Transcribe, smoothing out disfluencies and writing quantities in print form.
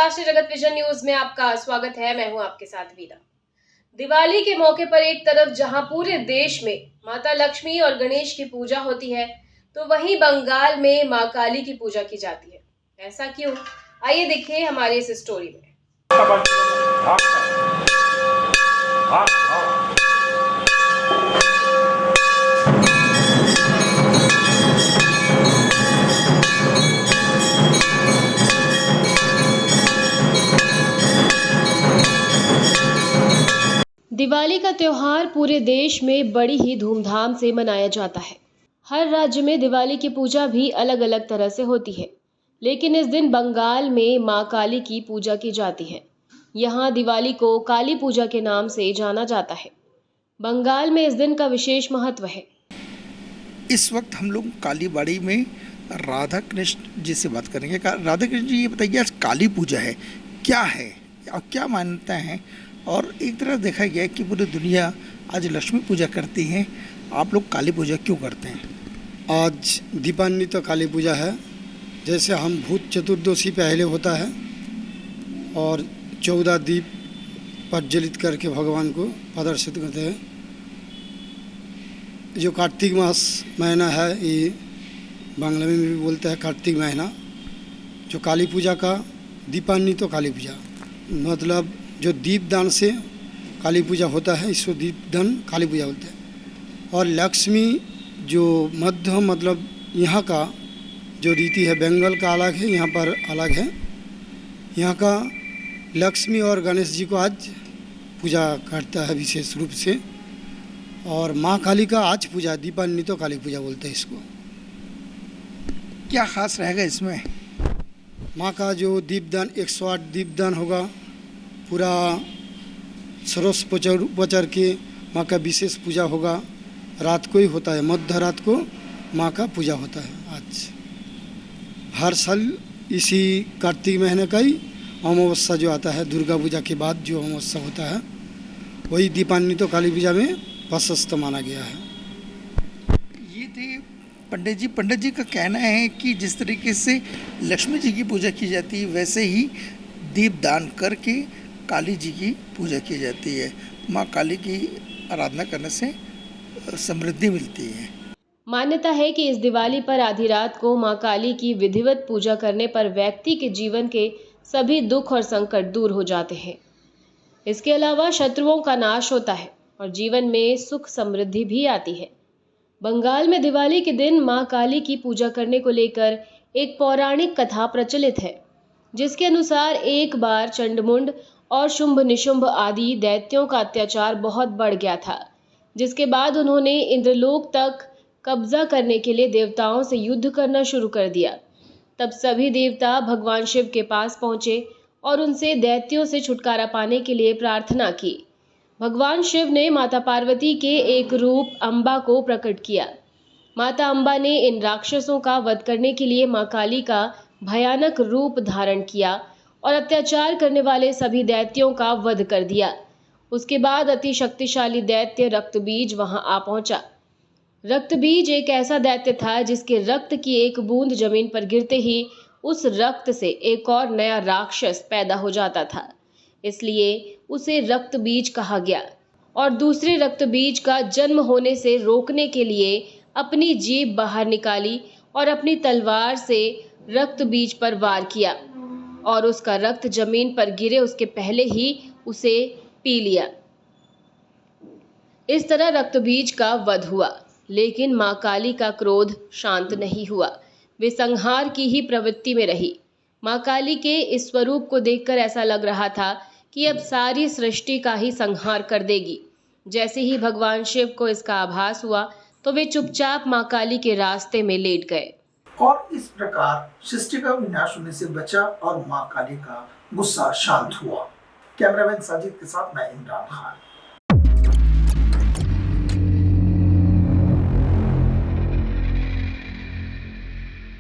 राष्ट्रीय जगत vision news में आपका स्वागत है। मैं हूं आपके साथ वीरा। दिवाली के मौके पर एक तरफ जहां पूरे देश में माता लक्ष्मी और गणेश की पूजा होती है, तो वहीं बंगाल में मां काली की पूजा की जाती है। ऐसा क्यों? आइए देखिए हमारे इस स्टोरी में। दिवाली का त्योहार पूरे देश में बड़ी ही धूमधाम से मनाया जाता है। हर राज्य में दिवाली की पूजा भी अलग अलग तरह से होती है, लेकिन इस दिन बंगाल में मां काली की पूजा की जाती है। यहाँ दिवाली को काली पूजा के नाम से जाना जाता है। बंगाल में इस दिन का विशेष महत्व है। इस वक्त हम लोग कालीबाड़ी में राधा कृष्ण जी से बात करेंगे। राधा कृष्ण जी, ये बताइए, आज काली पूजा है, क्या है और क्या मान्यता है? और एक तरह देखा गया है कि पूरी दुनिया आज लक्ष्मी पूजा करती है, आप लोग काली पूजा क्यों करते हैं? आज दीपावली तो काली पूजा है। जैसे हम भूत चतुर्दशी पहले होता है और 14 दीप प्रज्वलित करके भगवान को प्रदर्शित करते हैं। जो कार्तिक मास महीना है, ये बांग्ला में भी बोलते हैं कार्तिक महीना, जो काली पूजा का दीपावली तो काली पूजा मतलब जो दीपदान से काली पूजा होता है, इसको दीपदान काली पूजा बोलते हैं। और लक्ष्मी जो मध्य मतलब यहाँ का जो रीति है, बंगाल का अलग है, यहाँ पर अलग है। यहाँ का लक्ष्मी और गणेश जी को आज पूजा करता है विशेष रूप से। और माँ काली का आज पूजा दीपावली तो काली पूजा बोलते हैं इसको। क्या खास रहेगा इसमें? माँ का जो दीपदान 108 दीपदान होगा, पूरा सरस पचर के माँ का विशेष पूजा होगा। रात को ही होता है, मध्य रात को माँ का पूजा होता है। आज हर साल इसी कार्तिक महीने का ही अमावस्या जो आता है, दुर्गा पूजा के बाद जो अमावस्या होता है, वही दीपावली तो काली पूजा में प्रशस्त माना गया है। ये थे पंडित जी का कहना है कि जिस तरीके से लक्ष्मी जी की पूजा की जाती है, वैसे ही दीपदान करके काली जी की पूजा की जाती है। माँ काली की आराधना करने से समृद्धि मिलती है। मान्यता है कि इस दिवाली पर आधी रात को मां काली की विधिवत पूजा करने पर व्यक्ति के जीवन के सभी दुख और संकट दूर हो जाते हैं। इसके अलावा शत्रुओं का नाश होता है और जीवन में सुख समृद्धि भी आती है। बंगाल में दिवाली के दिन मां काली की पूजा करने को लेकर एक पौराणिक कथा प्रचलित है, जिसके अनुसार एक बार चंडमुंड और शुंभ निशुंभ आदि दैत्यों का अत्याचार बहुत बढ़ गया था, जिसके बाद उन्होंने इंद्रलोक तक कब्जा करने के लिए देवताओं से युद्ध करना शुरू कर दिया। तब सभी देवता भगवान शिव के पास पहुंचे और उनसे दैत्यों से छुटकारा पाने के लिए प्रार्थना की। भगवान शिव ने माता पार्वती के एक रूप अंबा को प्रकट किया। माता अंबा ने इन राक्षसों का वध करने के लिए मां काली का भयानक रूप धारण किया और अत्याचार करने वाले सभी दैत्यों का वध कर दिया। उसके बाद अति शक्तिशाली दैत्य रक्तबीज वहां आ पहुंचा। रक्तबीज एक ऐसा दैत्य था जिसके रक्त की एक बूंद जमीन पर गिरते ही उस रक्त से एक और नया राक्षस पैदा हो जाता था, इसलिए उसे रक्तबीज कहा गया। और दूसरे रक्तबीज का जन्म होने से रोकने के लिए अपनी जीभ बाहर निकाली और अपनी तलवार से रक्तबीज पर वार किया और उसका रक्त जमीन पर गिरे उसके पहले ही उसे पी लिया। इस तरह रक्तबीज का वध हुआ, लेकिन मां काली का क्रोध शांत नहीं हुआ। वे संहार की ही प्रवृत्ति में रही। मां काली के इस स्वरूप को देखकर ऐसा लग रहा था कि अब सारी सृष्टि का ही संहार कर देगी। जैसे ही भगवान शिव को इसका आभास हुआ, तो वे चुपचाप मां काली के रास्ते में लेट गए और इस प्रकार सृष्टि का विनाश होने से बचा और माँ काली का गुस्सा शांत हुआ। कैमरामैन साजिद के साथ मैं इमरान खान।